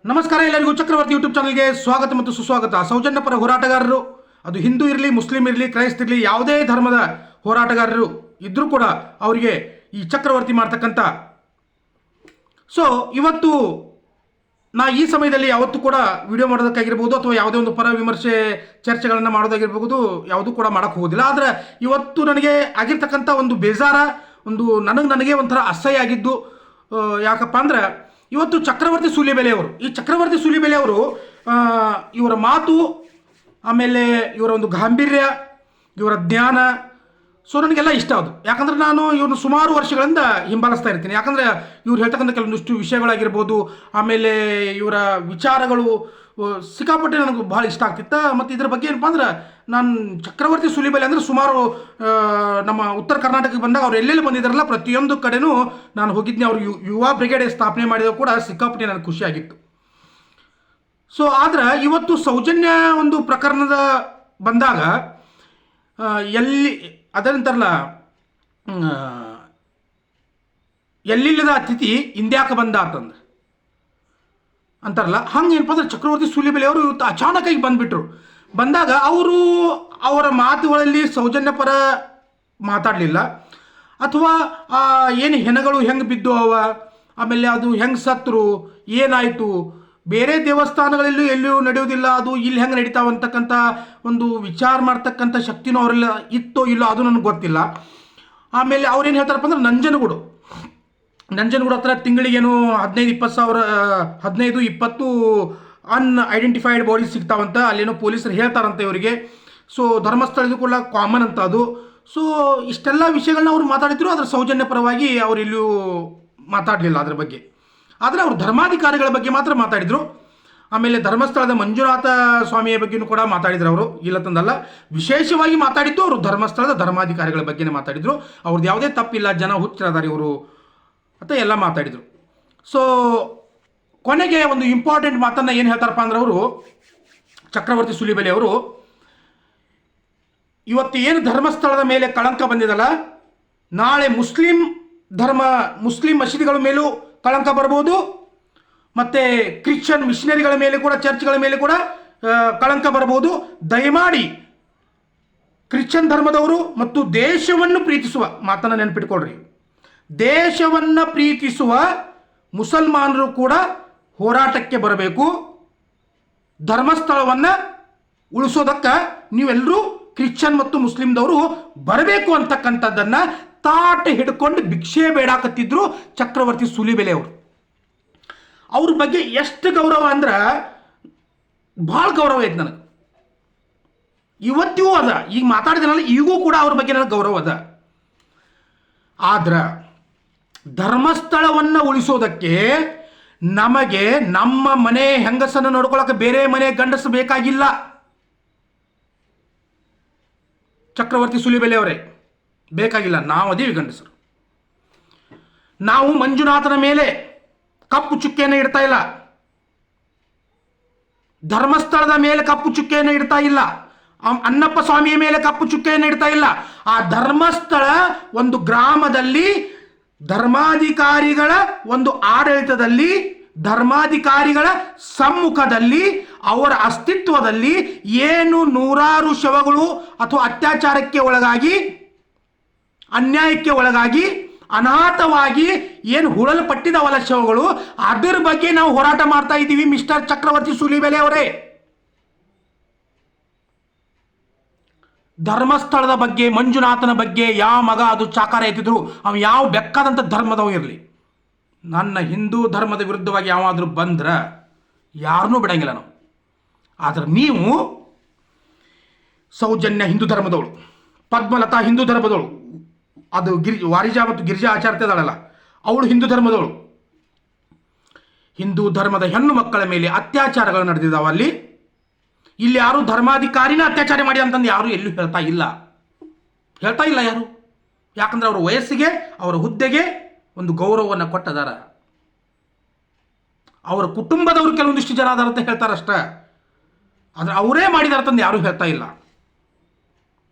ನಮಸ್ಕಾರ ಎಲ್ಲರಿಗೂ ಚಕ್ರವರ್ತಿ ಯೂಟ್ಯೂಬ್ ಚಾನಲ್ಗೆ ಸ್ವಾಗತ ಮತ್ತು ಸುಸ್ವಾಗತ. ಸೌಜನ್ಯ ಪರ ಹೋರಾಟಗಾರರು, ಅದು ಹಿಂದೂ ಇರಲಿ, ಮುಸ್ಲಿಂ ಇರಲಿ, ಕ್ರೈಸ್ತ ಇರಲಿ, ಯಾವುದೇ ಧರ್ಮದ ಹೋರಾಟಗಾರರು ಇದ್ರೂ ಕೂಡ ಅವರಿಗೆ ಈ ಚಕ್ರವರ್ತಿ ಮಾಡ್ತಕ್ಕಂಥ ಇವತ್ತು ಈ ಸಮಯದಲ್ಲಿ ಯಾವತ್ತೂ ಕೂಡ ವಿಡಿಯೋ ಮಾಡೋದಕ್ಕಾಗಿರ್ಬೋದು ಅಥವಾ ಯಾವುದೇ ಒಂದು ಪರ ವಿಮರ್ಶೆ ಚರ್ಚೆಗಳನ್ನು ಮಾಡೋದಾಗಿರ್ಬೋದು ಯಾವುದೂ ಕೂಡ ಮಾಡೋಕ್ಕೆ ಹೋಗೋದಿಲ್ಲ. ಆದರೆ ಇವತ್ತು ನನಗೆ ಆಗಿರ್ತಕ್ಕಂಥ ಒಂದು ಬೇಜಾರ, ನನಗೆ ಒಂಥರ ಅಸಹ್ಯ ಆಗಿದ್ದು ಯಾಕಪ್ಪ ಅಂದ್ರೆ, ಇವತ್ತು ಚಕ್ರವರ್ತಿ ಸೂಲಿಬೆಲೆ ಅವರು ಇವರ ಮಾತು, ಆಮೇಲೆ ಇವರ ಒಂದು ಗಾಂಭೀರ್ಯ, ಇವರ ಜ್ಞಾನ ನನಗೆಲ್ಲ ಇಷ್ಟ ಅದು. ಯಾಕಂದರೆ ನಾನು ಇವ್ರನ್ನ ಸುಮಾರು ವರ್ಷಗಳಿಂದ ಹಿಂಬಾಲಿಸ್ತಾ ಇರ್ತೀನಿ. ಯಾಕಂದರೆ ಇವ್ರು ಹೇಳ್ತಕ್ಕಂಥ ಕೆಲವೊಂದಿಷ್ಟು ವಿಷಯಗಳಾಗಿರ್ಬೋದು, ಆಮೇಲೆ ಇವರ ವಿಚಾರಗಳು ಸಿಕ್ಕಾಪಟ್ಟೆ ನನಗೆ ಭಾಳ ಇಷ್ಟ ಆಗ್ತಿತ್ತು. ಮತ್ತು ಇದ್ರ ಬಗ್ಗೆ ಏನಪ್ಪ ಅಂದ್ರೆ, ನಾನು ಚಕ್ರವರ್ತಿ ಸೂಲಿಬೆಲೆ ಅಂದರೆ ಸುಮಾರು ನಮ್ಮ ಉತ್ತರ ಕರ್ನಾಟಕಕ್ಕೆ ಬಂದಾಗ ಅವ್ರು ಎಲ್ಲೆಲ್ಲಿ ಬಂದಿದ್ದಾರಲ್ಲ ಪ್ರತಿಯೊಂದು ಕಡೆನೂ ನಾನು ಹೋಗಿದ್ದೆ. ಅವರು ಯುವ ಬ್ರಿಗೇಡ್ ಸ್ಥಾಪನೆ ಮಾಡಿದಾಗ ಕೂಡ ಸಿಕ್ಕಾಪಟ್ಟೆ ನನಗೆ ಖುಷಿಯಾಗಿತ್ತು. ಆದ್ರೆ ಇವತ್ತು ಸೌಜನ್ಯ ಒಂದು ಪ್ರಕರಣದ ಬಂದಾಗ ಅದಂತಾರಲ್ಲ, ಎಲ್ಲಿಲ್ಲದ ಅತಿಥಿ ಇಂದ್ಯಾಕೆ ಬಂದ ಅಂತಾರಲ್ಲ, ಹಂಗೆ ಏನಪ್ಪ ಅಂದ್ರೆ ಚಕ್ರವರ್ತಿ ಸೂಲಿಬೆಲೆ ಅವರು ಇವತ್ತು ಅಚಾನಕ್ಕಾಗಿ ಬಂದಾಗ ಅವರ ಮಾತುಗಳಲ್ಲಿ ಸೌಜನ್ಯ ಪರ ಮಾತಾಡಲಿಲ್ಲ, ಅಥವಾ ಏನು ಹೆಣಗಳು ಹೆಂಗೆ ಬಿದ್ದು ಆಮೇಲೆ ಅದು ಹೆಂಗೆ ಸತ್ರು, ಏನಾಯಿತು, ಬೇರೆ ದೇವಸ್ಥಾನಗಳಲ್ಲೂ ಎಲ್ಲಿಯೂ ನಡೆಯೋದಿಲ್ಲ, ಅದು ಇಲ್ಲಿ ಹೆಂಗೆ ನಡೀತಾವಂತಕ್ಕಂಥ ಒಂದು ವಿಚಾರ ಮಾಡ್ತಕ್ಕಂಥ ಶಕ್ತಿನೂ ಅವರೆಲ್ಲ ಇತ್ತೋ ಇಲ್ಲೋ ಅದು ನನಗೆ ಗೊತ್ತಿಲ್ಲ. ಆಮೇಲೆ ಅವ್ರೇನು ಹೇಳ್ತಾರಪ್ಪ ಅಂದ್ರೆ, ನಂಜನಗೂಡು ಹತ್ರ ತಿಂಗಳಿಗೇನು 15-20 ಅನ್ಐಡೆಂಟಿಫೈಡ್ ಬಾಡೀಸ್ ಸಿಗ್ತಾವಂತ, ಅಲ್ಲೇನೋ ಪೊಲೀಸರು ಹೇಳ್ತಾರಂತೆ ಇವರಿಗೆ. ಧರ್ಮಸ್ಥಳದ್ದು ಕೂಡ ಕಾಮನ್ ಅಂತ ಅದು. ಇಷ್ಟೆಲ್ಲ ವಿಷಯಗಳನ್ನ ಅವ್ರು ಮಾತಾಡಿದ್ರು, ಅದರ ಸೌಜನ್ಯ ಪರವಾಗಿ ಅವ್ರು ಇಲ್ಲಿಯೂ ಮಾತಾಡಲಿಲ್ಲ ಅದ್ರ ಬಗ್ಗೆ. ಆದರೆ ಅವರು ಧರ್ಮಾಧಿಕಾರಿಗಳ ಬಗ್ಗೆ ಮಾತ್ರ ಮಾತಾಡಿದರು. ಆಮೇಲೆ ಧರ್ಮಸ್ಥಳದ ಮಂಜುನಾಥ ಸ್ವಾಮಿಯ ಬಗ್ಗೆಯೂ ಕೂಡ ಮಾತಾಡಿದ್ರು. ಅವರು ಇಲ್ಲತ್ತಂದಲ್ಲ, ವಿಶೇಷವಾಗಿ ಮಾತಾಡಿದ್ದು ಅವರು ಧರ್ಮಸ್ಥಳದ ಧರ್ಮಾಧಿಕಾರಿಗಳ ಬಗ್ಗೆನೇ ಮಾತಾಡಿದರು. ಅವ್ರದ್ದು ಯಾವುದೇ ತಪ್ಪಿಲ್ಲ, ಜನ ಹುಚ್ಚರದಾರಿ ಇವರು ಅಂತ ಎಲ್ಲ ಮಾತಾಡಿದರು. ಕೊನೆಗೆ ಒಂದು ಇಂಪಾರ್ಟೆಂಟ್ ಮಾತನ್ನು ಏನು ಹೇಳ್ತಾರಪ್ಪ ಅಂದ್ರೆ, ಅವರು ಚಕ್ರವರ್ತಿ ಸೂಲಿಬೆಲೆ ಅವರು ಇವತ್ತು ಏನು ಧರ್ಮಸ್ಥಳದ ಮೇಲೆ ಕಳಂಕ ಬಂದಿದಲ್ಲ, ನಾಳೆ ಮುಸ್ಲಿಂ ಮಸೀದಿಗಳ ಮೇಲೂ ಕಳಂಕ ಬರ್ಬೋದು, ಮತ್ತು ಕ್ರಿಶ್ಚಿಯನ್ ಮಿಷನರಿಗಳ ಮೇಲೆ ಕೂಡ, ಚರ್ಚ್ಗಳ ಮೇಲೆ ಕೂಡ ಕಳಂಕ ಬರ್ಬೋದು. ದಯಮಾಡಿ ಕ್ರಿಶ್ಚಿಯನ್ ಧರ್ಮದವರು ಮತ್ತು ದೇಶವನ್ನು ಪ್ರೀತಿಸುವ ಮಾತನ್ನು ನೆನಪಿಟ್ಕೊಳ್ರಿ. ದೇಶವನ್ನು ಪ್ರೀತಿಸುವ ಮುಸಲ್ಮಾನರು ಕೂಡ ಹೋರಾಟಕ್ಕೆ ಬರಬೇಕು. ಧರ್ಮಸ್ಥಳವನ್ನು ಉಳಿಸೋದಕ್ಕೆ ನೀವೆಲ್ಲರೂ ಕ್ರಿಶ್ಚಿಯನ್ ಮತ್ತು ಮುಸ್ಲಿಮ್ದವರು ಬರಬೇಕು ಅಂತಕ್ಕಂಥದ್ದನ್ನು ತಾಟ ಹಿಡ್ಕೊಂಡು ಭಿಕ್ಷೆ ಬೇಡಾಕತ್ತಿದ್ರು ಚಕ್ರವರ್ತಿ ಸೂಲಿಬೆಲೆ ಅವರು. ಅವ್ರ ಬಗ್ಗೆ ಎಷ್ಟು ಗೌರವ ಅಂದ್ರೆ ಭಾಳ ಗೌರವ ಐತೆ ನನಗೆ. ಇವತ್ತಿಗೂ ಅದ, ಈಗ ಮಾತಾಡಿದ್ರಲ್ಲ, ಈಗೂ ಕೂಡ ಅವ್ರ ಬಗ್ಗೆ ನನಗೆ ಗೌರವ ಅದ. ಆದ್ರೆ ಧರ್ಮಸ್ಥಳವನ್ನು ಉಳಿಸೋದಕ್ಕೆ ನಮಗೆ ನಮ್ಮ ಮನೆ ಹೆಂಗಸನ್ನು ನೋಡ್ಕೊಳ್ಳೋಕೆ ಬೇರೆ ಮನೆ ಗಂಡಸು ಬೇಕಾಗಿಲ್ಲ. ಚಕ್ರವರ್ತಿ ಸೂಲಿಬೆಲೆ ಅವರೇ ಬೇಕಾಗಿಲ್ಲ, ನಾವು ಅದೀವಿ ಗಂಡಸರು. ನಾವು ಮಂಜುನಾಥನ ಮೇಲೆ ಕಪ್ಪು ಚುಕ್ಕೆಯನ್ನು ಇಡ್ತಾ ಇಲ್ಲ, ಧರ್ಮಸ್ಥಳದ ಮೇಲೆ ಕಪ್ಪು ಚುಕ್ಕೆಯನ್ನು ಇಡ್ತಾ ಇಲ್ಲ, ಅಣ್ಣಪ್ಪ ಸ್ವಾಮಿಯ ಮೇಲೆ ಕಪ್ಪು ಚುಕ್ಕೆಯನ್ನು ಇಡ್ತಾ ಇಲ್ಲ. ಆ ಧರ್ಮಸ್ಥಳ ಒಂದು ಗ್ರಾಮದಲ್ಲಿ ಧರ್ಮಾಧಿಕಾರಿಗಳ ಒಂದು ಆಡಳಿತದಲ್ಲಿ, ಧರ್ಮಾಧಿಕಾರಿಗಳ ಸಮ್ಮುಖದಲ್ಲಿ, ಅವರ ಅಸ್ತಿತ್ವದಲ್ಲಿ ಏನು ನೂರಾರು ಶವಗಳು ಅಥವಾ ಅತ್ಯಾಚಾರಕ್ಕೆ ಒಳಗಾಗಿ, ಅನ್ಯಾಯಕ್ಕೆ ಒಳಗಾಗಿ, ಅನಾಥವಾಗಿ ಏನು ಹುಳಲ್ಪಟ್ಟಿದವಲ್ಲ ಶವಗಳು, ಅದರ ಬಗ್ಗೆ ನಾವು ಹೋರಾಟ ಮಾಡ್ತಾ ಇದ್ದೀವಿ ಮಿಸ್ಟರ್ ಚಕ್ರವರ್ತಿ ಸೂಲಿಬೆಲೆ ಅವರೇ. ಧರ್ಮಸ್ಥಳದ ಬಗ್ಗೆ, ಮಂಜುನಾಥನ ಬಗ್ಗೆ ಯಾವ ಮಗ ಅದು ಚಾಕಾರ ಎತ್ತಿದ್ರು, ಅವ ಯಾವ ಬೆಕ್ಕಾದಂಥ ಧರ್ಮದವ ಇರಲಿ, ನನ್ನ ಹಿಂದೂ ಧರ್ಮದ ವಿರುದ್ಧವಾಗಿ ಯಾವಾದರೂ ಬಂದ್ರೆ ಯಾರನ್ನೂ ಬಿಡಂಗಿಲ್ಲ ನಾವು. ಆದರೆ ನೀವು ಸೌಜನ್ಯ ಹಿಂದೂ ಧರ್ಮದವಳು, ಪದ್ಮಲತಾ ಹಿಂದೂ ಧರ್ಮದವಳು, ಅದು ವಾರಿಜಾ ಮತ್ತು ಗಿರಿಜಾ ಆಚಾರ್ಯ ಇದ್ದಾಳಲ್ಲ, ಅವಳು ಹಿಂದೂ ಧರ್ಮದವಳು. ಹಿಂದೂ ಧರ್ಮದ ಹೆಣ್ಣು ಮಕ್ಕಳ ಮೇಲೆ ಅತ್ಯಾಚಾರಗಳು ನಡೆದಿದ್ದಾವೆ. ಇಲ್ಲಿ ಯಾರು ಧರ್ಮಾಧಿಕಾರಿನ ಅತ್ಯಾಚಾರ ಮಾಡಿ ಅಂತಂದು ಯಾರು ಎಲ್ಲೂ ಹೇಳ್ತಾ ಇಲ್ಲ ಯಾರು. ಯಾಕಂದ್ರೆ ಅವರ ವಯಸ್ಸಿಗೆ, ಅವರ ಹುದ್ದೆಗೆ ಒಂದು ಗೌರವವನ್ನು ಕೊಟ್ಟದಾರ. ಅವರ ಕುಟುಂಬದವರು ಕೆಲವೊಂದಿಷ್ಟು ಜನ ಅದಾರ ಅಂತ ಹೇಳ್ತಾರಷ್ಟೇ, ಆದರೆ ಅವರೇ ಮಾಡಿದಾರ ತಂದು ಯಾರೂ ಹೇಳ್ತಾ ಇಲ್ಲ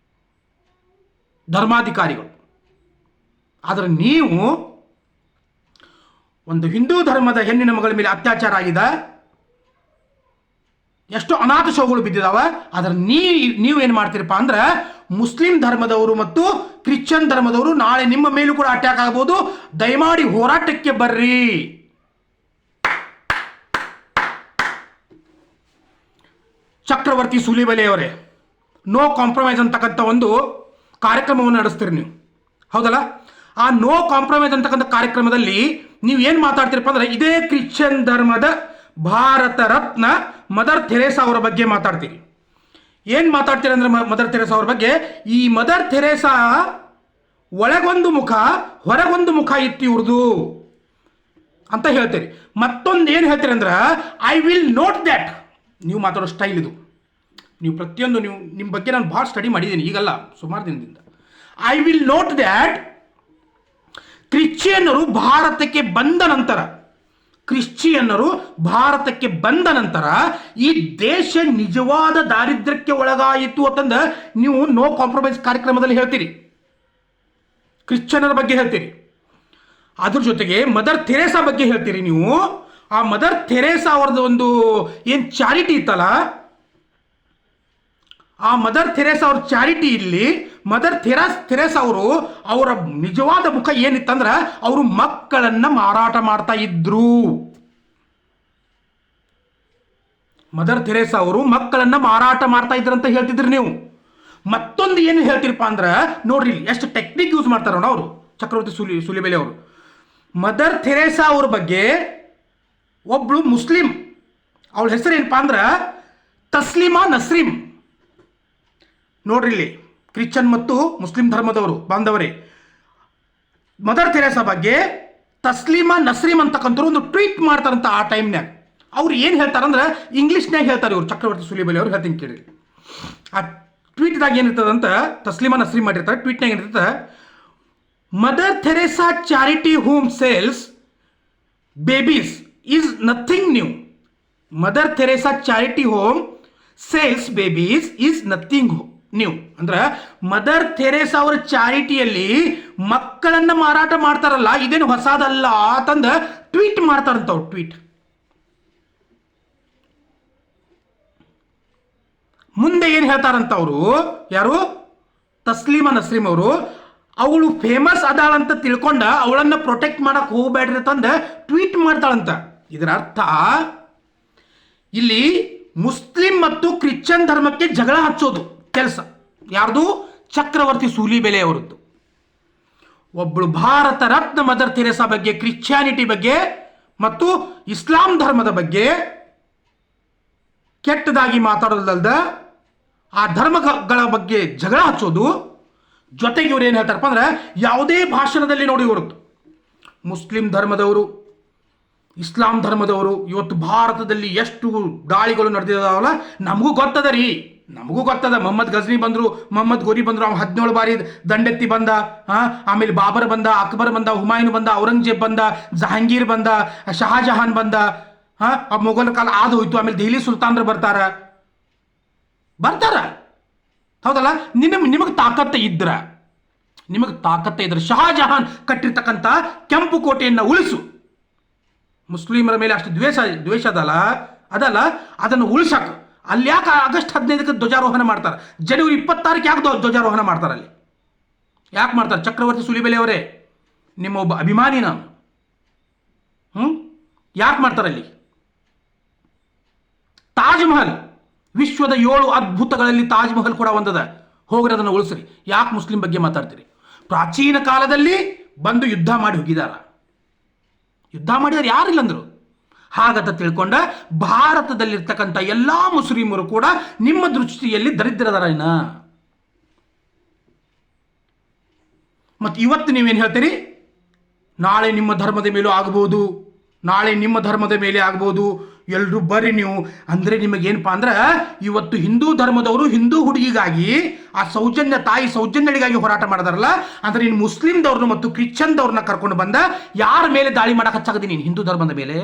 ಧರ್ಮಾಧಿಕಾರಿಗಳು. ಆದರೆ ನೀವು ಒಂದು ಹಿಂದೂ ಧರ್ಮದ ಹೆಣ್ಣಿನ ಮಗಳ ಮೇಲೆ ಅತ್ಯಾಚಾರ ಆಗಿದೆ, ಎಷ್ಟೋ ಅನಾಥ ಶವಗಳು ಬಿದ್ದಿದಾವೆ. ಆದ್ರೆ ನೀವೇನು ಮಾಡ್ತೀರಪ್ಪ ಅಂದ್ರೆ ಮುಸ್ಲಿಂ ಧರ್ಮದವರು ಮತ್ತು ಕ್ರಿಶ್ಚಿಯನ್ ಧರ್ಮದವರು ನಾಳೆ ನಿಮ್ಮ ಮೇಲೂ ಕೂಡ ಅಟ್ಯಾಕ್ ಆಗ್ಬೋದು. ದಯಮಾಡಿ ಹೋರಾಟಕ್ಕೆ ಬರ್ರಿ. ಚಕ್ರವರ್ತಿ ಸೂಲಿಬೆಲೆ ಅವರೇ, ನೋ ಕಾಂಪ್ರಮೈಸ್ ಅಂತಕ್ಕಂಥ ಒಂದು ಕಾರ್ಯಕ್ರಮವನ್ನು ನಡೆಸ್ತೀರಿ ನೀವು, ಹೌದಲ್ಲ? ಆ ನೋ ಕಾಂಪ್ರಮೈಸ್ ಅಂತಕ್ಕಂಥ ಕಾರ್ಯಕ್ರಮದಲ್ಲಿ ನೀವು ಏನು ಮಾತಾಡ್ತೀರಪ್ಪ ಅಂದ್ರೆ ಇದೇ ಕ್ರಿಶ್ಚಿಯನ್ ಧರ್ಮದ ಭಾರತ ರತ್ನ ಮದರ್ ಥೆರೇಸಾ ಅವರ ಬಗ್ಗೆ ಮಾತಾಡ್ತೀರಿ. ಏನು ಮಾತಾಡ್ತೀರಿ ಅಂದ್ರೆ ಮದರ್ ಥೆರೇಸಾ ಅವ್ರ ಬಗ್ಗೆ, ಈ ಮದರ್ ಥೆರೇಸಾ ಒಳಗೊಂದು ಮುಖ ಹೊರಗೊಂದು ಮುಖ ಇತ್ತು ಇವ್ರದು ಅಂತ ಹೇಳ್ತೀರಿ. ಮತ್ತೊಂದು ಏನು ಹೇಳ್ತೀರಿ ಅಂದ್ರೆ ಐ ವಿಲ್ ನೋಟ್ ದ್ಯಾಟ್. ನೀವು ಮಾತಾಡೋ ಸ್ಟೈಲ್ ಇದು. ನೀವು ಪ್ರತಿಯೊಂದು ನಿಮ್ಮ ಬಗ್ಗೆ ನಾನು ಭಾಳ ಸ್ಟಡಿ ಮಾಡಿದ್ದೀನಿ, ಈಗಲ್ಲ ಸುಮಾರು ದಿನದಿಂದ. ಐ ವಿಲ್ ನೋಟ್ ದ್ಯಾಟ್ ಕ್ರಿಶ್ಚಿಯನ್ನರು ಭಾರತಕ್ಕೆ ಬಂದ ನಂತರ ಈ ದೇಶ ನಿಜವಾದ ದಾರಿದ್ರ್ಯಕ್ಕೆ ಒಳಗಾಯಿತು ಅಂತಂದ ನೀವು ನೋ ಕಾಂಪ್ರಮೈಸ್ ಕಾರ್ಯಕ್ರಮದಲ್ಲಿ ಹೇಳ್ತೀರಿ, ಕ್ರಿಶ್ಚಿಯನ್ನರ ಬಗ್ಗೆ ಹೇಳ್ತೀರಿ. ಅದ್ರ ಜೊತೆಗೆ ಮದರ್ ಥೆರೇಸಾ ಬಗ್ಗೆ ಹೇಳ್ತೀರಿ ನೀವು. ಆ ಮದರ್ ಥೆರೇಸಾ ಅವರದ್ದು ಒಂದು ಏನು ಚಾರಿಟಿ ಇತ್ತಲ್ಲ, ಆ ಮದರ್ ಥೆರೇಸಾ ಅವ್ರ ಚಾರಿಟಿ ಇಲ್ಲಿ ಮದರ್ ಥೆರೇಸಾ ಅವರು ಅವರ ನಿಜವಾದ ಮುಖ ಏನಿತ್ತಂದ್ರೆ ಅವರು ಮಕ್ಕಳನ್ನ ಮಾರಾಟ ಮಾಡ್ತಾ ಇದ್ರು. ಮದರ್ ಥೆರೇಸಾ ಅವರು ಮಕ್ಕಳನ್ನ ಮಾರಾಟ ಮಾಡ್ತಾ ಇದ್ರು ಅಂತ ಹೇಳ್ತಿದ್ರಿ ನೀವು. ಮತ್ತೊಂದು ಏನು ಹೇಳ್ತಿರಪ್ಪ ಅಂದ್ರೆ ನೋಡ್ರಿ ಎಷ್ಟು ಟೆಕ್ನಿಕ್ ಯೂಸ್ ಮಾಡ್ತಾರ ಅವರು ಚಕ್ರವರ್ತಿ ಸೂಲಿಬೆಲೆ ಅವರು. ಮದರ್ ಥೆರೇಸಾ ಅವ್ರ ಬಗ್ಗೆ ಒಬ್ಳು ಮುಸ್ಲಿಂ, ಅವಳ ಹೆಸರು ಏನಪ್ಪಾ ಅಂದ್ರೆ ತಸ್ಲಿಮಾ ನಸ್ರೀಮ್. ನೋಡ್ರಿ ಇಲ್ಲಿ ಕ್ರಿಶ್ಚಿಯನ್ ಮತ್ತು ಮುಸ್ಲಿಂ ಧರ್ಮದವರು ಬಾಂಧವರೇ, ಮದರ್ ಥೆರೇಸಾ ಬಗ್ಗೆ ತಸ್ಲಿಮಾ ನಸ್ರೀಮ್ ಅಂತಕ್ಕಂಥವ್ರು ಒಂದು ಟ್ವೀಟ್ ಮಾಡ್ತಾರಂತ. ಆ ಟೈಮ್ನಾಗ ಅವ್ರು ಏನು ಹೇಳ್ತಾರಂದ್ರೆ ಇಂಗ್ಲೀಷ್ನಾಗ ಹೇಳ್ತಾರೆ ಇವರು, ಚಕ್ರವರ್ತಿ ಸೂಲಿಬೆಲೆ ಅವ್ರು ಹೇಳ್ತೀನಿ ಕೇಳಿ. ಆ ಟ್ವೀಟ್ದಾಗ ಏನಿರ್ತದಂತ ತಸ್ಲಿಮಾ ನಸ್ರೀಮ್ ಮಾಡಿರ್ತಾರೆ. ಟ್ವೀಟ್ನಾಗ ಏನಿರ್ತದೆ, Mother Teresa charity home sells babies is nothing new. Mother Teresa charity home sells babies is nothing new. ಅಂದ್ರೆ ಮದರ್ ಥೆರೇಸಾ ಅವರ ಚಾರಿಟಿಯಲ್ಲಿ ಮಕ್ಕಳನ್ನ ಮಾರಾಟ ಮಾಡ್ತಾರಲ್ಲ, ಇದೇನು ಹೊಸದಲ್ಲ ಅಂತಂದ ಟ್ವೀಟ್ ಮಾಡ್ತಾರಂತ ಅವ್ರು. ಟ್ವೀಟ್ ಮುಂದೆ ಏನು ಹೇಳ್ತಾರಂತ ಅವರು, ಯಾರು ತಸ್ಲಿಮಾ ನಸ್ರೀಮ್ ಅವರು, ಅವಳು ಫೇಮಸ್ ಅದಾಳಂತ ತಿಳ್ಕೊಂಡ ಅವಳನ್ನ ಪ್ರೊಟೆಕ್ಟ್ ಮಾಡಕ್ ಹೋಗಬೇಡ್ರಿ ಅಂತಂದ ಟ್ವೀಟ್ ಮಾಡ್ತಾಳಂತ. ಇದರ ಅರ್ಥ ಇಲ್ಲಿ ಮುಸ್ಲಿಂ ಮತ್ತು ಕ್ರಿಶ್ಚಿಯನ್ ಧರ್ಮಕ್ಕೆ ಜಗಳ ಹಚ್ಚೋದು ಕೆಲಸ ಯಾರ್ದು? ಚಕ್ರವರ್ತಿ ಸೂಲಿಬೆಲೆ ಅವರದ್ದು. ಒಬ್ಬಳು ಭಾರತ ರತ್ನ ಮದರ್ ಥೆರೇಸಾ ಬಗ್ಗೆ, ಕ್ರಿಶ್ಚಿಯಾನಿಟಿ ಬಗ್ಗೆ ಮತ್ತು ಇಸ್ಲಾಂ ಧರ್ಮದ ಬಗ್ಗೆ ಕೆಟ್ಟದಾಗಿ ಮಾತಾಡೋದಲ್ದ ಆ ಧರ್ಮಗಳ ಬಗ್ಗೆ ಜಗಳ ಹಚ್ಚೋದು. ಜೊತೆಗೆ ಇವ್ರು ಏನು ಹೇಳ್ತಾರಪ್ಪ ಅಂದ್ರೆ ಯಾವುದೇ ಭಾಷಣದಲ್ಲಿ ನೋಡಿ ಹೊರತು ಮುಸ್ಲಿಂ ಧರ್ಮದವರು, ಇಸ್ಲಾಂ ಧರ್ಮದವರು ಇವತ್ತು ಭಾರತದಲ್ಲಿ ಎಷ್ಟು ದಾಳಿಗಳು ನಡೆದಿದಾವಲ್ಲ ನಮಗೂ ಗೊತ್ತದ ರೀ, ನಮಗೂ ಗೊತ್ತದ. ಮೊಹಮ್ಮದ್ ಗಜ್ನಿ ಬಂದರು, ಮೊಹಮ್ಮದ್ ಗೋರಿ ಬಂದರು, ಅವ್ನು 17 ಬಾರಿ ದಂಡೆತ್ತಿ ಬಂದ. ಆಮೇಲೆ ಬಾಬರ್ ಬಂದ, ಅಕ್ಬರ್ ಬಂದ, ಹುಮಾಯೂನ್ ಬಂದ, ಔರಂಗಜೇಬ್ ಬಂದ, ಜಹಾಂಗೀರ್ ಬಂದ, ಶಹಾಜಹಾನ್ ಬಂದ. ಆ ಮೊಘಲ್ ಕಾಲ ಆದ ಹೋಯ್ತು. ಆಮೇಲೆ ದೆಹಲಿ ಸುಲ್ತಾನರು ಬರ್ತಾರ, ಹೌದಲ್ಲ? ನಿಮಗೆ ತಾಕತ್ತ ಇದ್ರ ಶಹಾಜಹಾನ್ ಕಟ್ಟಿರ್ತಕ್ಕಂಥ ಕೆಂಪು ಕೋಟೆಯನ್ನು ಉಳಿಸು. ಮುಸ್ಲಿಮರ ಮೇಲೆ ಅಷ್ಟು ದ್ವೇಷ ಅದಲ್ಲ ಅದನ್ನು ಉಳಿಸಾಕ. ಅಲ್ಲಿ ಯಾಕೆ ಆಗಸ್ಟ್ 15ಕ್ಕೆ ಧ್ವಜಾರೋಹಣ ಮಾಡ್ತಾರೆ? ಜನವರಿ 26ಕ್ಕೆ ಯಾಕೆ ಧ್ವಜಾರೋಹಣ ಮಾಡ್ತಾರೆ? ಅಲ್ಲಿ ಯಾಕೆ ಮಾಡ್ತಾರೆ? ಚಕ್ರವರ್ತಿ ಸೂಲಿಬೆಲೆ ಅವರೇ, ನಿಮ್ಮ ಒಬ್ಬ ಅಭಿಮಾನಿ ನಾನು. ಯಾಕೆ ಮಾಡ್ತಾರಲ್ಲಿ? ತಾಜ್ ಮಹಲ್ ವಿಶ್ವದ 7 ಅದ್ಭುತಗಳಲ್ಲಿ ತಾಜ್ ಮಹಲ್ ಕೂಡ ಒಂದದ. ಹೋಗ್ರಿ ಅದನ್ನು ಉಳಿಸ್ರಿ. ಯಾಕೆ ಮುಸ್ಲಿಂ ಬಗ್ಗೆ ಮಾತಾಡ್ತೀರಿ? ಪ್ರಾಚೀನ ಕಾಲದಲ್ಲಿ ಬಂದು ಯುದ್ಧ ಮಾಡಿ ಹೋಗಿದಾರ. ಯುದ್ಧ ಮಾಡಿದಾರೆ, ಯಾರಿಲ್ಲ ಅಂದರು. ಹಾಗಂತ ತಿಳ್ಕೊಂಡ ಭಾರತದಲ್ಲಿರ್ತಕ್ಕಂಥ ಎಲ್ಲ ಮುಸ್ಲಿಮರು ಕೂಡ ನಿಮ್ಮ ದೃಷ್ಟಿಯಲ್ಲಿ ದರಿದ್ರದಾರನ. ಮತ್ತು ಇವತ್ತು ನೀವೇನು ಹೇಳ್ತೀರಿ? ನಾಳೆ ನಿಮ್ಮ ಧರ್ಮದ ಮೇಲೂ ಆಗ್ಬೋದು, ನಾಳೆ ನಿಮ್ಮ ಧರ್ಮದ ಮೇಲೆ ಆಗ್ಬೋದು, ಎಲ್ಲರೂ ಬರ್ರಿ ನೀವು ಅಂದರೆ ನಿಮಗೇನಪ್ಪ ಅಂದ್ರೆ ಇವತ್ತು ಹಿಂದೂ ಧರ್ಮದವರು ಹಿಂದೂ ಹುಡುಗಿಗಾಗಿ ಆ ತಾಯಿ ಸೌಜನ್ಯಳಿಗಾಗಿ ಹೋರಾಟ ಮಾಡಿದಾರಲ್ಲ, ಅಂದರೆ ನೀನು ಮುಸ್ಲಿಮ್ದವ್ರನ್ನ ಮತ್ತು ಕ್ರಿಶ್ಚಿಯನ್ದವ್ರನ್ನ ಕರ್ಕೊಂಡು ಬಂದ ಯಾರ ಮೇಲೆ ದಾಳಿ ಮಾಡಕ್ಕೆ ಹಚ್ಚಾಗದಿ ನೀನು? ಹಿಂದೂ ಧರ್ಮದ ಮೇಲೆ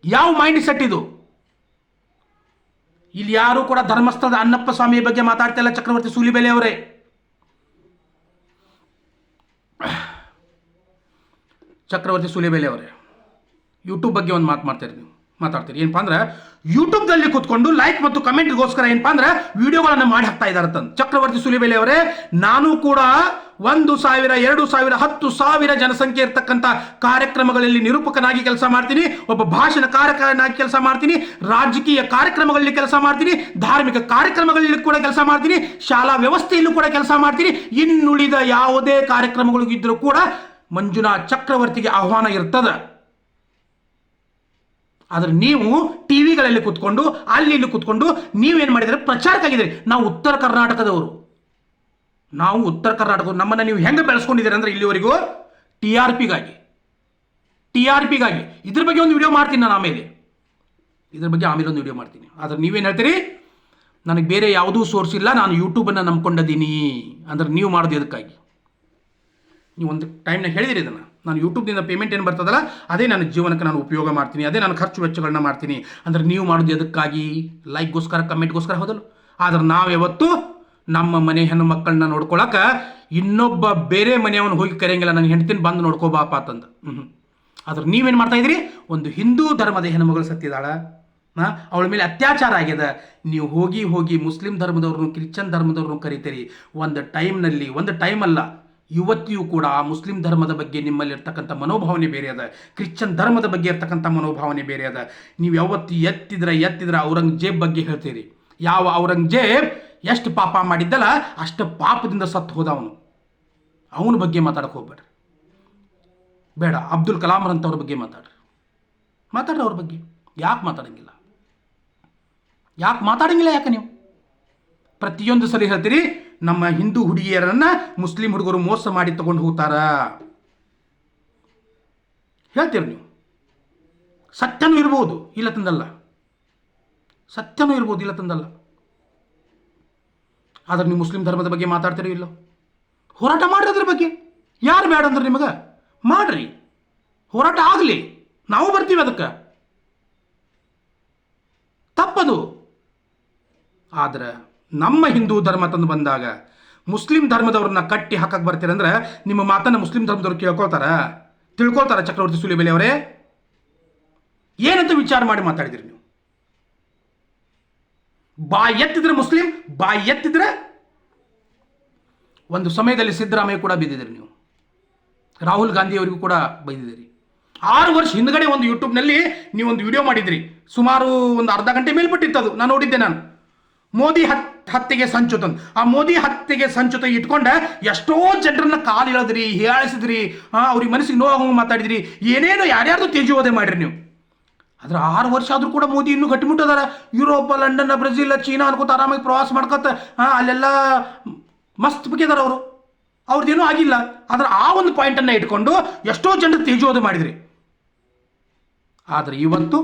ಯಾವ ಮೈಂಡ್ ಸೆಟ್ ಇದು? ಇಲ್ಲಿ ಯಾರು ಕೂಡ ಧರ್ಮಸ್ಥಳದ ಅಣ್ಣಪ್ಪ ಸ್ವಾಮಿಯ ಬಗ್ಗೆ ಮಾತಾಡ್ತಾ ಇಲ್ಲ ಚಕ್ರವರ್ತಿ ಸೂಲಿಬೆಲೆ ಅವರೇ. ಚಕ್ರವರ್ತಿ ಸೂಲಿಬೆಲೆ ಅವರೇ, ಯೂಟ್ಯೂಬ್ ಬಗ್ಗೆ ಒಂದು ಮಾತು ಮಾಡ್ತಾ ಇದ್ದೀವಿ, ಮಾತಾಡ್ತೀರಿ. ಏನಪ್ಪ ಅಂದ್ರೆ ಯೂಟ್ಯೂಬ್ದಲ್ಲಿ ಕೂತ್ಕೊಂಡು ಲೈಕ್ ಮತ್ತು ಕಮೆಂಟ್ಗೋಸ್ಕರ ಏನಪ್ಪ ಅಂದ್ರೆ ವಿಡಿಯೋಗಳನ್ನು ಮಾಡಿ ಹಾಕ್ತಾ ಇದ್ದಾರೆ ತಂದು. ಚಕ್ರವರ್ತಿ ಸೂಲಿಬೆಲೆ ಅವರೇ, ನಾನು ಕೂಡ 1,000, 2,000, 10,000 ಜನಸಂಖ್ಯೆ ಇರ್ತಕ್ಕಂಥ ಕಾರ್ಯಕ್ರಮಗಳಲ್ಲಿ ನಿರೂಪಕನಾಗಿ ಕೆಲಸ ಮಾಡ್ತೀನಿ, ಒಬ್ಬ ಭಾಷಣಕಾರಕನಾಗಿ ಕೆಲಸ ಮಾಡ್ತೀನಿ, ರಾಜಕೀಯ ಕಾರ್ಯಕ್ರಮಗಳಲ್ಲಿ ಕೆಲಸ ಮಾಡ್ತೀನಿ, ಧಾರ್ಮಿಕ ಕಾರ್ಯಕ್ರಮಗಳಲ್ಲಿ ಕೂಡ ಕೆಲಸ ಮಾಡ್ತೀನಿ, ಶಾಲಾ ವ್ಯವಸ್ಥೆಯಲ್ಲೂ ಕೂಡ ಕೆಲಸ ಮಾಡ್ತೀನಿ. ಇನ್ನುಳಿದ ಯಾವುದೇ ಕಾರ್ಯಕ್ರಮಗಳಿದ್ರೂ ಕೂಡ ಮಂಜುನಾಥ್ ಚಕ್ರವರ್ತಿಗೆ ಆಹ್ವಾನ ಇರ್ತದೆ. ಆದ್ರೆ ನೀವು ಟಿವಿಗಳಲ್ಲಿ ಕೂತ್ಕೊಂಡು ಅಲ್ಲಿ ಇಲ್ಲಿ ಕೂತ್ಕೊಂಡು ನೀವೇನು ಮಾಡಿದರೆ ಪ್ರಚಾರಕ್ಕಾಗಿದ್ದೀರಿ. ನಾವು ಉತ್ತರ ಕರ್ನಾಟಕದವರು, ನಮ್ಮನ್ನು ನೀವು ಹೆಂಗೆ ಬೆಳೆಸ್ಕೊಂಡಿದ್ದೀರಿ ಅಂದ್ರೆ ಇಲ್ಲಿವರೆಗೂ ಟಿ ಆರ್ ಪಿಗಾಗಿ. ಇದ್ರ ಬಗ್ಗೆ ಒಂದು ವಿಡಿಯೋ ಮಾಡ್ತೀನಿ ನಾನು ಆಮೇಲೆ, ಒಂದು ವಿಡಿಯೋ ಮಾಡ್ತೀನಿ. ಆದ್ರೆ ನೀವೇನು ಹೇಳ್ತೀರಿ, ನನಗೆ ಬೇರೆ ಯಾವುದೂ ಸೋರ್ಸ್ ಇಲ್ಲ, ನಾನು ಯೂಟ್ಯೂಬನ್ನು ನಂಬ್ಕೊಂಡಿದ್ದೀನಿ ಅಂದ್ರೆ ನೀವು ಮಾಡೋದು ಎದಕ್ಕಾಗಿ? ನೀವು ಒಂದು ಟೈಮ್ನಾಗ ಹೇಳಿದಿರಿ ಇದನ್ನು, ನಾನು ಯೂಟ್ಯೂಬ್ನಿಂದ ಪೇಮೆಂಟ್ ಏನು ಬರ್ತದಲ್ಲ ಅದೇ ನನ್ನ ಜೀವನಕ್ಕೆ ನಾನು ಉಪಯೋಗ ಮಾಡ್ತೀನಿ, ಅದೇ ನಾನು ಖರ್ಚು ವೆಚ್ಚಗಳನ್ನ ಮಾಡ್ತೀನಿ ಅಂದ್ರೆ ನೀವು ಮಾಡೋದು ಎದಕ್ಕಾಗಿ? ಲೈಕ್ಗೋಸ್ಕರ, ಕಮೆಂಟ್ಗೋಸ್ಕರ, ಹೌದಲ್ಲ? ಆದ್ರೆ ನಾವು ಯಾವತ್ತು ನಮ್ಮ ಮನೆ ಹೆಣ್ಣು ಮಕ್ಕಳನ್ನ ನೋಡ್ಕೊಳಕ್ಕೆ ಇನ್ನೊಬ್ಬ ಬೇರೆ ಮನೆಯವನು ಹೋಗಿ ಕರೆಯಂಗಿಲ್ಲ, ನನ್ನ ಹೆಂಡ್ತಿನ ಬಂದು ನೋಡ್ಕೋಬಾಪ ಅಂತಂದು. ಆದ್ರೆ ನೀವೇನು ಮಾಡ್ತಾ ಇದ್ದೀರಿ? ಒಂದು ಹಿಂದೂ ಧರ್ಮದ ಹೆಣ್ಣುಮಗಳು ಸತ್ತಿದ್ದಾಳ, ಅವಳ ಮೇಲೆ ಅತ್ಯಾಚಾರ ಆಗ್ಯದ, ನೀವು ಹೋಗಿ ಮುಸ್ಲಿಂ ಧರ್ಮದವ್ರನ್ನು, ಕ್ರಿಶ್ಚಿಯನ್ ಧರ್ಮದವ್ರನ್ನು ಕರಿತೀರಿ. ಒಂದು ಟೈಮ್ ಅಲ್ಲ, ಇವತ್ತಿಯೂ ಕೂಡ ಮುಸ್ಲಿಂ ಧರ್ಮದ ಬಗ್ಗೆ ನಿಮ್ಮಲ್ಲಿ ಇರ್ತಕ್ಕಂಥ ಮನೋಭಾವನೆ ಬೇರೆ ಅದ, ಕ್ರಿಶ್ಚಿಯನ್ ಧರ್ಮದ ಬಗ್ಗೆ ಇರ್ತಕ್ಕಂಥ ಮನೋಭಾವನೆ ಬೇರೆ ಅದ. ನೀವು ಯಾವತ್ತು ಎತ್ತಿದ್ರೆ ಔರಂಗಜೇಬ್ ಬಗ್ಗೆ ಹೇಳ್ತೀರಿ. ಯಾವ ಔರಂಗಜೇಬ್ ಎಷ್ಟು ಪಾಪ ಮಾಡಿದ್ದಲ್ಲ ಅಷ್ಟು ಪಾಪದಿಂದ ಸತ್ತು ಹೋದ ಅವನ ಬಗ್ಗೆ ಮಾತಾಡಕ್ಕೆ ಹೋಗ್ಬೇಡ್ರಿ. ಬೇಡ, ಅಬ್ದುಲ್ ಕಲಾಂ ಅಂತವ್ರ ಬಗ್ಗೆ ಮಾತಾಡ್ರಿ. ಅವ್ರ ಬಗ್ಗೆ ಯಾಕೆ ಮಾತಾಡಂಗಿಲ್ಲ? ಯಾಕೆ ನೀವು ಪ್ರತಿಯೊಂದು ಸರಿ ಹೇಳ್ತೀರಿ ನಮ್ಮ ಹಿಂದೂ ಹುಡುಗಿಯರನ್ನ ಮುಸ್ಲಿಂ ಹುಡುಗರು ಮೋಸ ಮಾಡಿ ತಗೊಂಡು ಹೋಗ್ತಾರ ಹೇಳ್ತೀರಿ ನೀವು. ಸತ್ಯನೂ ಇರ್ಬೋದು, ಇಲ್ಲ ತಂದಲ್ಲ. ಆದ್ರೆ ನೀವು ಮುಸ್ಲಿಂ ಧರ್ಮದ ಬಗ್ಗೆ ಮಾತಾಡ್ತೀರಿ ಇಲ್ಲೋ? ಹೋರಾಟ ಮಾಡ್ರಿ ಅದ್ರ ಬಗ್ಗೆ. ಯಾರು ಬೇಡ ಅಂದ್ರೆ ನಿಮಗೆ ಮಾಡ್ರಿ, ಹೋರಾಟ ಆಗಲಿ, ನಾವು ಬರ್ತೀವಿ, ಅದಕ್ಕೆ ತಪ್ಪದು. ಆದ್ರೆ ನಮ್ಮ ಹಿಂದೂ ಧರ್ಮ ತಂದು ಬಂದಾಗ ಮುಸ್ಲಿಂ ಧರ್ಮದವ್ರನ್ನ ಕಟ್ಟಿ ಹಾಕಕ್ಕೆ ಬರ್ತೀರಂದ್ರೆ ನಿಮ್ಮ ಮಾತನ್ನು ಮುಸ್ಲಿಂ ಧರ್ಮದವ್ರು ತಿಳ್ಕೊಳ್ತಾರ? ಚಕ್ರವರ್ತಿ ಸೂಲಿಬೆಲೆ ಅವರೇ, ಏನಂತ ವಿಚಾರ ಮಾಡಿ ಮಾತಾಡಿದಿರಿ ನೀವು? ಬಾಯಿ ಎತ್ತಿದ್ರೆ ಒಂದು ಸಮಯದಲ್ಲಿ ಸಿದ್ದರಾಮಯ್ಯ ಕೂಡ ಬಿದ್ದಿದ್ದೀರಿ ನೀವು, ರಾಹುಲ್ ಗಾಂಧಿ ಅವರಿಗೂ ಕೂಡ ಬೈದಿದ್ದೀರಿ. 6 ವರ್ಷ ಹಿಂದ್ಗಡೆ ಒಂದು ಯೂಟ್ಯೂಬ್ನಲ್ಲಿ ನೀವು ಒಂದು ವಿಡಿಯೋ ಮಾಡಿದ್ರಿ, ಸುಮಾರು ಒಂದು ಅರ್ಧ ಗಂಟೆ ಮೇಲ್ಪಟ್ಟಿತ್ತು ಅದು, ನಾನು ನೋಡಿದ್ದೆ. ನಾನು ಮೋದಿ ಹತ್ಯೆಗೆ ಸಂಚು ತಂದು, ಆ ಮೋದಿ ಹತ್ಯೆಗೆ ಸಂಚು ಇಟ್ಕೊಂಡ ಎಷ್ಟೋ ಜನರನ್ನ ಕಾಲು ಎಳೆದ್ರಿ, ಹೀಯಾಳಿಸಿದ್ರಿ, ಅವ್ರಿಗೆ ಮನಸ್ಸಿಗೆ ನೋವು ಮಾತಾಡಿದ್ರಿ, ಏನೇನೋ ಯಾರ್ಯಾರ್ದು ತೇಜೋವಧೆ ಮಾಡಿರಿ ನೀವು. ಆದ್ರೆ 6 ವರ್ಷ ಆದ್ರೂ ಕೂಡ ಮೋದಿ ಇನ್ನೂ ಗಟ್ಟಿಮುಟ್ಟದಾರ. ಯುರೋಪ್, ಲಂಡನ್, ಬ್ರೆಜಿಲ್, ಚೀನಾ ಅನ್ಕೋತ ಆರಾಮಾಗಿ ಪ್ರವಾಸ ಮಾಡ್ಕೊತ ಅಲ್ಲೆಲ್ಲ ಮಸ್ತ್ ಬಿಕ್ಕಿದಾರ ಅವರು. ಅವ್ರದ್ದೇನೂ ಆಗಿಲ್ಲ. ಆದ್ರೆ ಆ ಒಂದು ಪಾಯಿಂಟನ್ನು ಇಟ್ಕೊಂಡು ಎಷ್ಟೋ ಜನರು ತೇಜೋವಧೆ ಮಾಡಿದ್ರಿ. ಆದ್ರೆ ಇವತ್ತು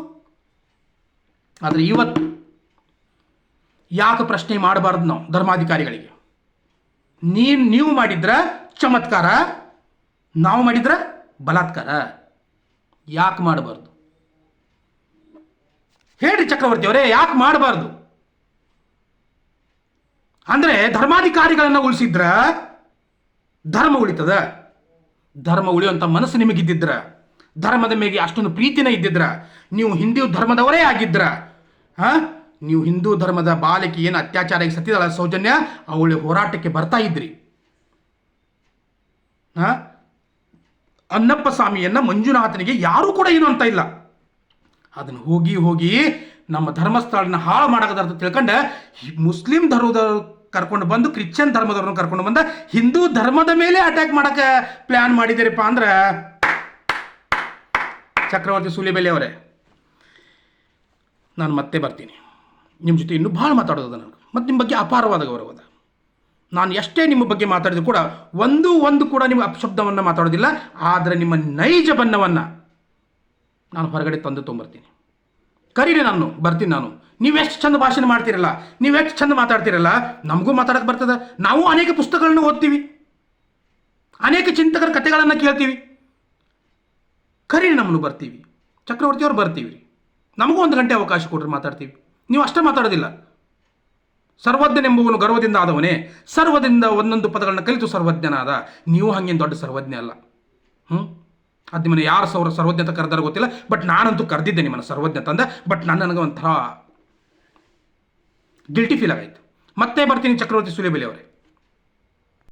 ಯಾಕೆ ಪ್ರಶ್ನೆ ಮಾಡಬಾರ್ದು ನಾವು ಧರ್ಮಾಧಿಕಾರಿಗಳಿಗೆ? ನೀವು ಮಾಡಿದ್ರ ಚಮತ್ಕಾರ, ನಾವು ಮಾಡಿದ್ರ ಬಲಾತ್ಕಾರ. ಯಾಕೆ ಮಾಡಬಾರ್ದು ಹೇಳ್ರಿ ಚಕ್ರವರ್ತಿ ಅವರೇ? ಯಾಕೆ ಮಾಡಬಾರ್ದು? ಅಂದ್ರೆ ಧರ್ಮಾಧಿಕಾರಿಗಳನ್ನ ಉಳಿಸಿದ್ರ ಧರ್ಮ ಉಳಿತದ? ಧರ್ಮ ಉಳಿಯುವಂಥ ಮನಸ್ಸು ನಿಮಗಿದ್ದಿದ್ರ, ಧರ್ಮದ ಮೇಲೆ ಅಷ್ಟೊಂದು ಪ್ರೀತಿನ ಇದ್ದಿದ್ರ, ನೀವು ಹಿಂದೂ ಧರ್ಮದವರೇ ಆಗಿದ್ರ, ನೀವು ಹಿಂದೂ ಧರ್ಮದ ಬಾಲಕಿ ಏನು ಅತ್ಯಾಚಾರ ಸತ್ತಿದಳ ಸೌಜನ್ಯ, ಅವಳ ಹೋರಾಟಕ್ಕೆ ಬರ್ತಾ ಇದ್ರಿ. ಅನ್ನಪ್ಪ ಸ್ವಾಮಿಯನ್ನ, ಮಂಜುನಾಥನಿಗೆ ಯಾರೂ ಕೂಡ ಏನು ಅಂತ ಇಲ್ಲ. ಅದನ್ನು ಹೋಗಿ ನಮ್ಮ ಧರ್ಮಸ್ಥಳನ ಹಾಳು ಮಾಡಕದ ತಿಳ್ಕೊಂಡ ಮುಸ್ಲಿಂ ಧರ್ಮದ ಕರ್ಕೊಂಡು ಬಂದು ಕ್ರಿಶ್ಚಿಯನ್ ಧರ್ಮದವ್ರನ್ನ ಕರ್ಕೊಂಡು ಬಂದ ಹಿಂದೂ ಧರ್ಮದ ಮೇಲೆ ಅಟ್ಯಾಕ್ ಮಾಡಕ್ಕೆ ಪ್ಲಾನ್ ಮಾಡಿದಿರಪ್ಪ ಅಂದ್ರೆ ಚಕ್ರವರ್ತಿ ಸೂಲಿಬೆಲೆ ಅವರೇ, ನಾನು ಮತ್ತೆ ಬರ್ತೀನಿ ನಿಮ್ಮ ಜೊತೆ. ಇನ್ನೂ ಭಾಳ ಮಾತಾಡೋದು ನನಗೆ, ಮತ್ತು ನಿಮ್ಮ ಬಗ್ಗೆ ಅಪಾರವಾದ ಗೌರವದ. ನಾನು ಎಷ್ಟೇ ನಿಮ್ಮ ಬಗ್ಗೆ ಮಾತಾಡಿದ್ರು ಕೂಡ ಒಂದು ಕೂಡ ನಿಮ್ಮ ಅಪಶಬ್ದವನ್ನು ಮಾತಾಡೋದಿಲ್ಲ. ಆದರೆ ನಿಮ್ಮ ನೈಜ ಬಣ್ಣವನ್ನು ನಾನು ಹೊರಗಡೆ ತಂದು ತೊಗೊಂಬರ್ತೀನಿ. ಕರೀರಿ, ನಾನು ಬರ್ತೀನಿ. ನೀವು ಎಷ್ಟು ಚಂದ ಭಾಷಣ ಮಾಡ್ತೀರಲ್ಲ, ನೀವು ಎಷ್ಟು ಚಂದ ಮಾತಾಡ್ತೀರಲ್ಲ, ನಮಗೂ ಮಾತಾಡಕ್ಕೆ ಬರ್ತದೆ. ನಾವು ಅನೇಕ ಪುಸ್ತಕಗಳನ್ನು ಓದ್ತೀವಿ, ಅನೇಕ ಚಿಂತಕರ ಕಥೆಗಳನ್ನು ಕೇಳ್ತೀವಿ. ಕರೀರಿ, ನಮ್ಮನ್ನು ಬರ್ತೀವಿ. ಚಕ್ರವರ್ತಿ ಅವ್ರು ಬರ್ತೀವಿ ರೀ, ನಮಗೂ 1 ಗಂಟೆ ಅವಕಾಶ ಕೊಡ್ರಿ, ಮಾತಾಡ್ತೀವಿ. ನೀವು ಅಷ್ಟೇ ಮಾತಾಡೋದಿಲ್ಲ. ಸರ್ವಜ್ಞನೆಂಬುವನು ಗರ್ವದಿಂದ ಆದವನೇ, ಸರ್ವದಿಂದ ಒಂದೊಂದು ಪದಗಳನ್ನ ಕಲಿತು ಸರ್ವಜ್ಞನಾದ. ನೀವು ಹಂಗೇನು ದೊಡ್ಡ ಸರ್ವಜ್ಞ ಅಲ್ಲ. ಅದು ನಿಮ್ಮನ್ನು ಯಾರು ಸರ್ವಜ್ಞ ಅಂತ ಕರೆದಾರ ಗೊತ್ತಿಲ್ಲ, ಬಟ್ ನಾನಂತೂ ಕರೆದಿದ್ದೆ ನಿಮ್ಮನ್ನು ಸರ್ವಜ್ಞ ಅಂತಂದ. ಬಟ್ ನನಗೆ ಒಂಥರ ಗಿಲ್ಟಿ ಫೀಲ್ ಆಗೈತೆ. ಮತ್ತೆ ಬರ್ತೀನಿ ಚಕ್ರವರ್ತಿ ಸೂಲಿಬೆಲೆ ಅವರೇ.